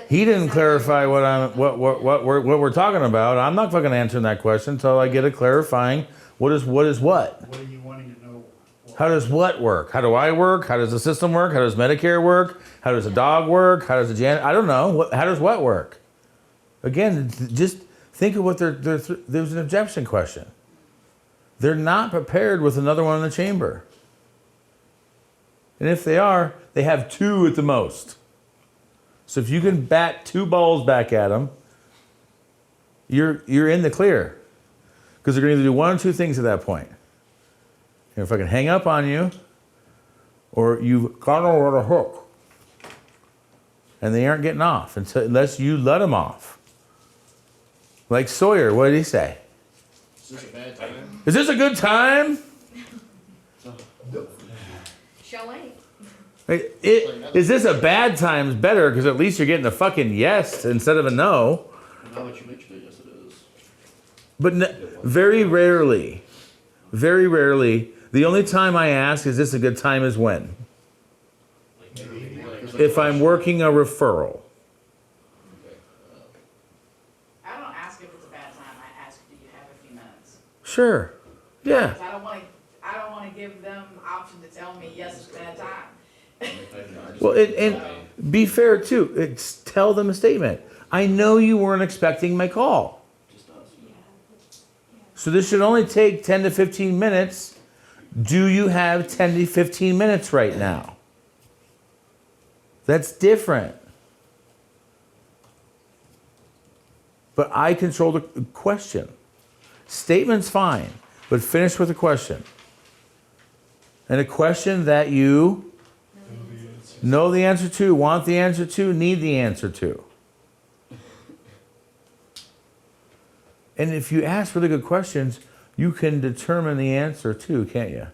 He didn't clarify what we're talking about. I'm not fucking answering that question until I get a clarifying what is what. What are you wanting to know? How does what work? How do I work? How does the system work? How does Medicare work? How does a dog work? How does I don't know. How does what work? Again, just think of what there's an objection question. They're not prepared with another one in the chamber. And if they are, they have 2 at the most. So if you can bat 2 balls back at them, you're in the clear. Because they're going to either do one or 2 things at that point. If I can hang up on you, or you've got on a hook. And they aren't getting off unless you let them off. Like Sawyer, what did he say? Is this a bad time? Is this a good time? Shall I? Is this a bad time? Is better because at least you're getting a fucking yes instead of a no. Now that you mention it, yes it is. But very rarely, the only time I ask, is this a good time, is when? If I'm working a referral. I don't ask if it's a bad time. I ask, do you have a few minutes? Sure. Yeah. Because I don't want to give them option to tell me yes, it's a bad time. Well, and be fair too. Tell them a statement. I know you weren't expecting my call. Just us. So this should only take 10 to 15 minutes. Do you have 10 to 15 minutes right now? That's different. But I control the question. Statement's fine, but finish with a question. And a question that you know the answer to, want the answer to, need the answer to. And if you ask really good questions, you can determine the answer too, can't you?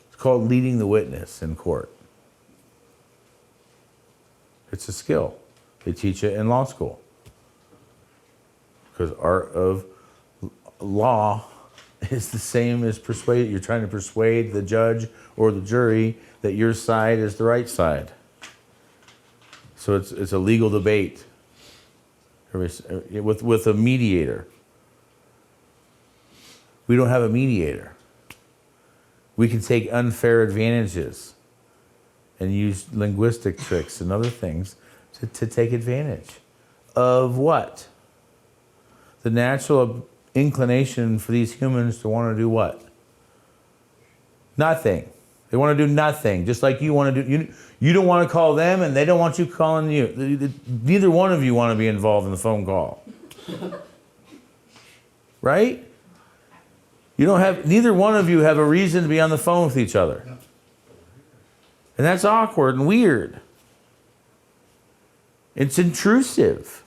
It's called leading the witness in court. It's a skill. They teach it in law school. Because art of law is the same as persuade. You're trying to persuade the judge or the jury that your side is the right side. So it's a legal debate with a mediator. We don't have a mediator. We can take unfair advantages and use linguistic tricks and other things to take advantage of what? The natural inclination for these humans to want to do what? Nothing. They want to do nothing, just like you want to do. You don't want to call them, and they don't want you calling you. Neither one of you want to be involved in the phone call. Right? Neither one of you have a reason to be on the phone with each other. And that's awkward and weird. It's intrusive.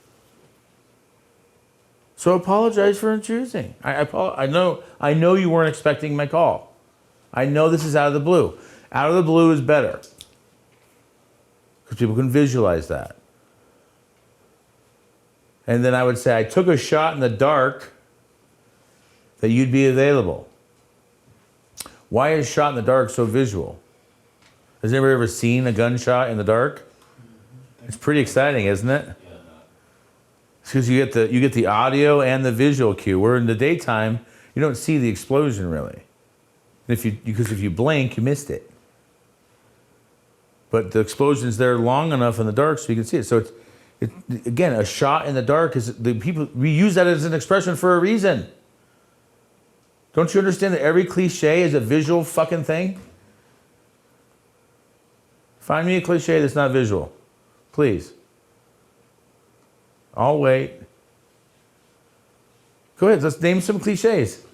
So apologize for intruding. I know you weren't expecting my call. I know this is out of the blue. Out of the blue is better. Because people can visualize that. And then I would say, I took a shot in the dark that you'd be available. Why is shot in the dark so visual? Has anybody ever seen a gunshot in the dark? It's pretty exciting, isn't it? Because you get the audio and the visual cue. Where in the daytime, you don't see the explosion really. Because if you blink, you missed it. But the explosion's there long enough in the dark so you can see it. So again, a shot in the dark we use that as an expression for a reason. Don't you understand that every cliche is a visual fucking thing? Find me a cliche that's not visual, please. I'll wait. Go ahead, let's name some cliches.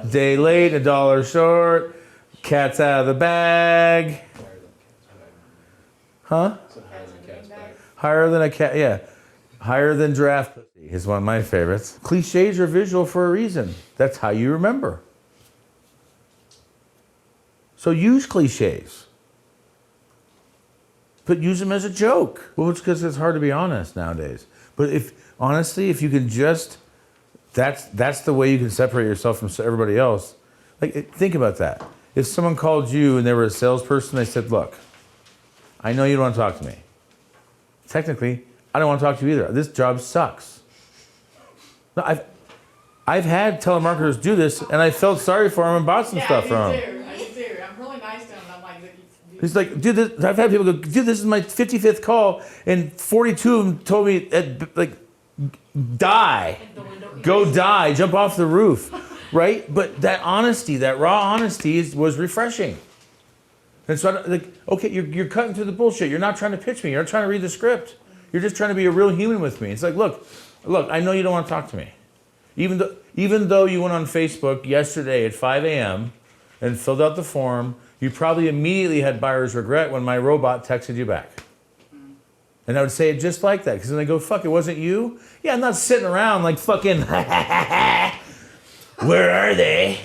Day late, $1 short, cat's out of the bag. Huh? Higher than a cat, yeah. Higher than draft pussy is one of my favorites. Cliches are visual for a reason. That's how you remember. So use cliches. But use them as a joke. Well, it's because it's hard to be honest nowadays. But if you can just, that's the way you can separate yourself from everybody else. Like, think about that. If someone called you and they were a salesperson, they said, look, I know you don't want to talk to me. Technically, I don't want to talk to you either. This job sucks. No, I've had telemarketers do this, and I felt sorry for them and bought some stuff from them. I do too. I'm really nice to them, and I'm like, He's like, dude, I've had people go, dude, this is my 55th call, and 42 of them told me, like, die. Go die, jump off the roof, right? But that honesty, that raw honesty was refreshing. And so, like, okay, you're cutting through the bullshit. You're not trying to pitch me. You're not trying to read the script. You're just trying to be a real human with me. It's like, look, I know you don't want to talk to me. Even though you went on Facebook yesterday at 5 a.m. and filled out the form, you probably immediately had buyer's regret when my robot texted you back. And I would say it just like that, because then they go, fuck, it wasn't you? Yeah, I'm not sitting around like fucking, where are they?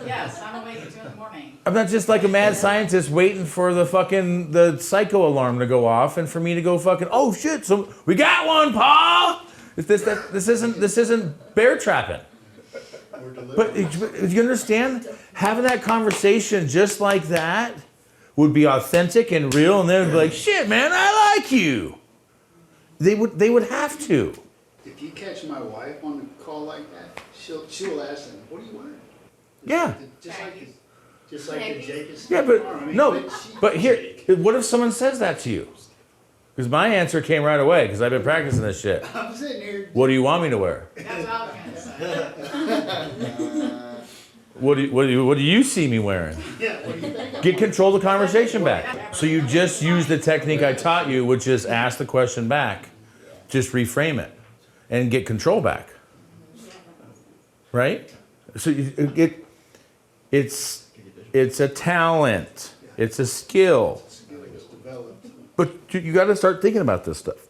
yes, I'm awake at 2 in the morning. I'm not just like a mad scientist waiting for the psycho alarm to go off and for me to go fucking, oh shit, so we got one, Paul! This isn't bear trapping. But if you understand, having that conversation just like that would be authentic and real, and they would be like, shit, man, I like you. They would have to. If you catch my wife on a call like that, she'll ask them, what are you wearing? Yeah. Just like the Jacobs. Yeah, but here, what if someone says that to you? Because my answer came right away, because I've been practicing this shit. I'm sitting here. What do you want me to wear? That's what I was gonna say. What do you see me wearing? Yeah, what do you think? Get control of the conversation back. So you just use the technique I taught you, which is ask the question back. Just reframe it and get control back. Right? So it's a talent. It's a skill. It's developed. But you got to start thinking about this stuff.